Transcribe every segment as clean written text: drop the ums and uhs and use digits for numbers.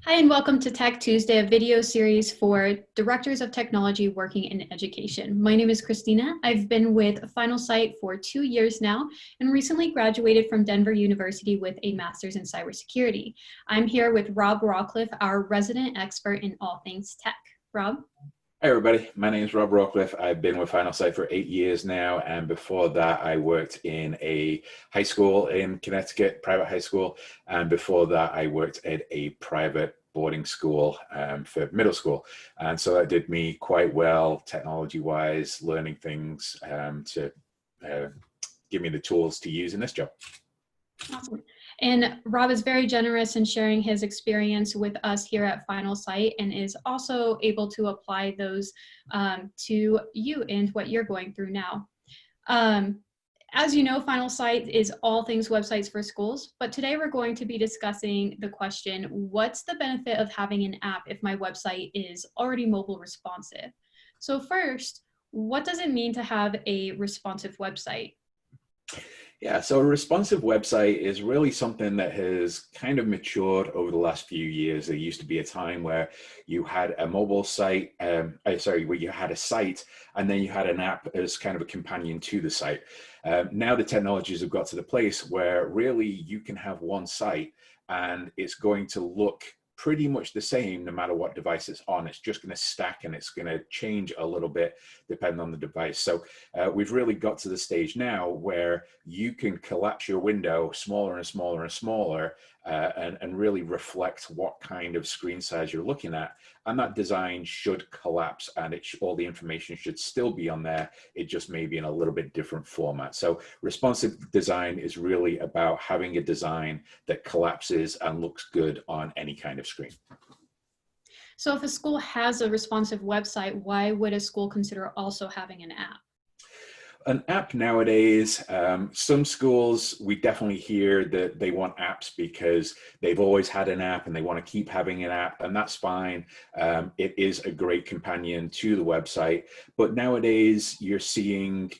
Hi, and welcome to Tech Tuesday, a video series for directors of technology working in education. My name is Christina. I've been with Finalsite for 2 years now and recently graduated from Denver University with a master's in cybersecurity. I'm here with Rob Rawcliffe, our resident expert in all things tech. Rob? Hi everybody, my name is Rob Rawcliffe. I've been with Finalsite for 8 years now, and before that I worked in a high school in Connecticut, private high school, and before that I worked at a private boarding school for middle school. And so that did me quite well technology-wise, learning things to give me the tools to use in this job. Awesome. And Rob is very generous in sharing his experience with us here at Finalsite and is also able to apply those to you and what you're going through now. As you know, Finalsite is all things websites for schools, but today we're going to be discussing the question, what's the benefit of having an app if my website is already mobile responsive? So first, what does it mean to have a responsive website? Yeah, so a responsive website is really something that has kind of matured over the last few years. There used to be a time where you had a mobile site, where you had a site and then you had an app as kind of a companion to the site. Now the technologies have got to the place where really you can have one site and it's going to look pretty much the same no matter what device it's on. It's just going to stack and it's going to change a little bit depending on the device. So we've really got to the stage now where you can collapse your window smaller and smaller and smaller and really reflect what kind of screen size you're looking at. And that design should collapse and all the information should still be on there. It just may be in a little bit different format. So responsive design is really about having a design that collapses and looks good on any kind of screen. So if a school has a responsive website, why would a school consider also having an app? An app nowadays, some schools, we definitely hear that they want apps because they've always had an app and they want to keep having an app, and that's fine. It is a great companion to the website, but nowadays you're seeing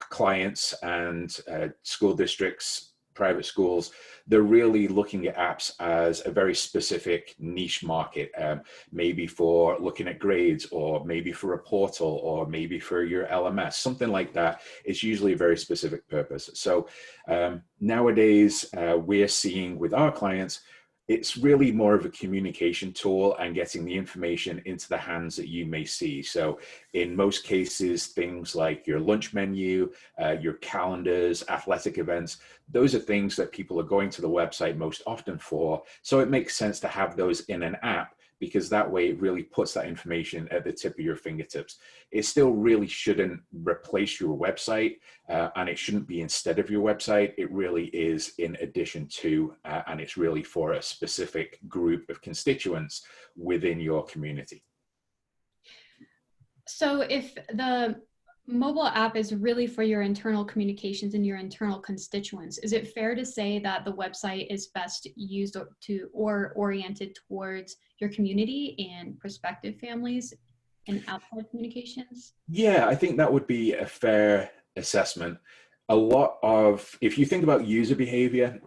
clients and school districts, private schools, they're really looking at apps as a very specific niche market, maybe for looking at grades, or maybe for a portal, or maybe for your LMS, something like that. It's usually a very specific purpose. So nowadays we're seeing with our clients, it's really more of a communication tool and getting the information into the hands that you may see. So in most cases, things like your lunch menu, your calendars, athletic events, those are things that people are going to the website most often for. So it makes sense to have those in an app, because that way it really puts that information at the tip of your fingertips. It still really shouldn't replace your website, and it shouldn't be instead of your website. It really is in addition to, and it's really for a specific group of constituents within your community. So if the mobile app is really for your internal communications and your internal constituents, is it fair to say that the website is best used or oriented towards your community and prospective families and outside communications? Yeah, I think that would be a fair assessment. If you think about user behavior,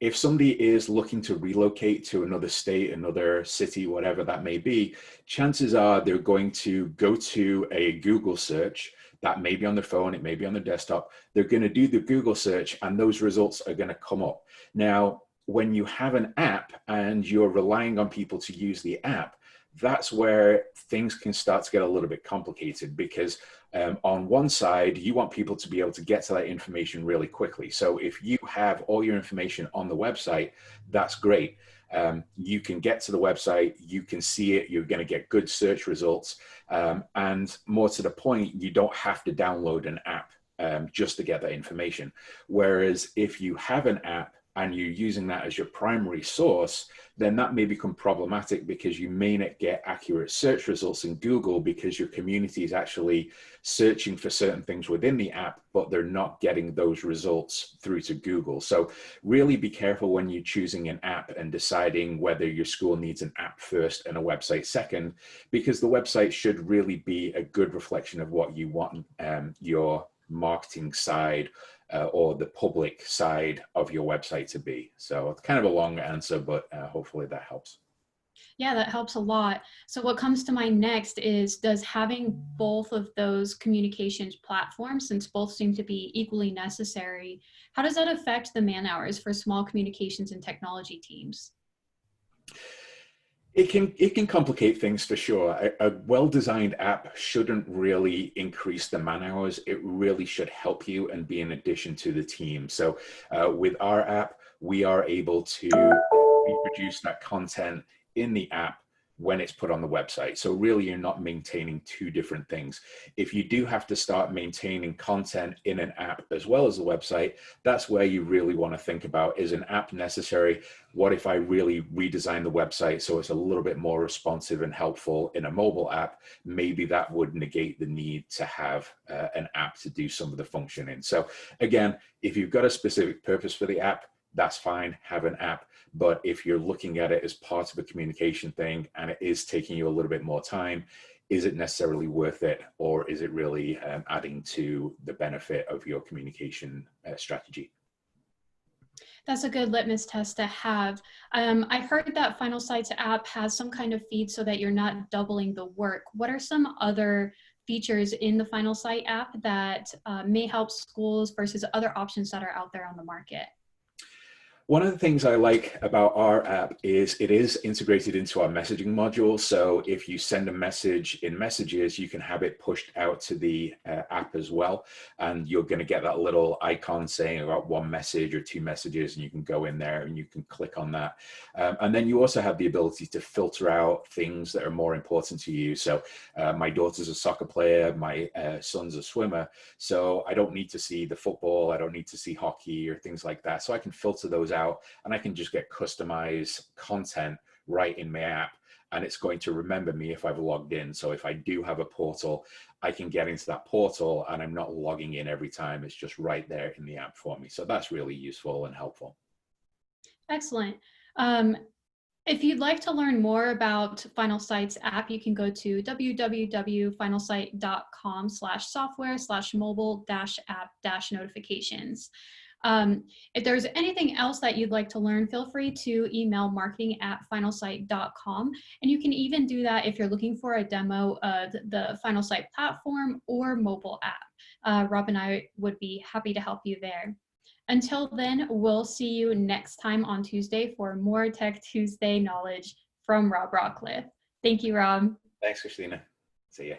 if somebody is looking to relocate to another state, another city, whatever that may be, chances are they're going to go to a Google search. That may be on their phone, it may be on their desktop. They're going to do the Google search and those results are going to come up. Now, when you have an app and you're relying on people to use the app, that's where things can start to get a little bit complicated, because on one side, you want people to be able to get to that information really quickly. So if you have all your information on the website, that's great. You can get to the website, you can see it, you're going to get good search results. And more to the point, you don't have to download an app just to get that information. Whereas if you have an app and you're using that as your primary source, then that may become problematic, because you may not get accurate search results in Google because your community is actually searching for certain things within the app, but they're not getting those results through to Google. So really be careful when you're choosing an app and deciding whether your school needs an app first and a website second, because the website should really be a good reflection of what you want your marketing side or the public side of your website to be. So it's kind of a long answer, but hopefully that helps. Yeah, that helps a lot. So what comes to mind next is, does having both of those communications platforms, since both seem to be equally necessary, how does that affect the man hours for small communications and technology teams? It can complicate things for sure. A well-designed app shouldn't really increase the man hours. It really should help you and be an addition to the team. So with our app, we are able to reproduce that content in the app when it's put on the website. So really, you're not maintaining two different things. If you do have to start maintaining content in an app as well as the website, that's where you really want to think about, is an app necessary? What if I really redesign the website so it's a little bit more responsive and helpful in a mobile app? Maybe that would negate the need to have an app to do some of the functioning. So again, if you've got a specific purpose for the app, that's fine, have an app. But if you're looking at it as part of a communication thing and it is taking you a little bit more time, is it necessarily worth it? Or is it really adding to the benefit of your communication strategy? That's a good litmus test to have. I heard that Finalsite's app has some kind of feed so that you're not doubling the work. What are some other features in the Finalsite app that may help schools versus other options that are out there on the market? One of the things I like about our app is it is integrated into our messaging module. So if you send a message in messages, you can have it pushed out to the app as well. And you're going to get that little icon saying about one message or two messages, and you can go in there and you can click on that. And then you also have the ability to filter out things that are more important to you. So my daughter's a soccer player, my son's a swimmer. So I don't need to see the football, I don't need to see hockey or things like that. So I can filter those out and I can just get customized content right in my app, and it's going to remember me if I've logged in. So if I do have a portal, I can get into that portal and I'm not logging in every time. It's just right there in the app for me. So that's really useful and helpful. Excellent. If you'd like to learn more about Finalsite's app, you can go to www.finalsite.com/software/mobile-app-notifications. If there's anything else that you'd like to learn, feel free to email marketing@finalsite.com. And you can even do that if you're looking for a demo of the Finalsite platform or mobile app. Rob and I would be happy to help you there. Until then, we'll see you next time on Tuesday for more Tech Tuesday knowledge from Rob Rockcliffe. Thank you, Rob. Thanks, Christina. See ya.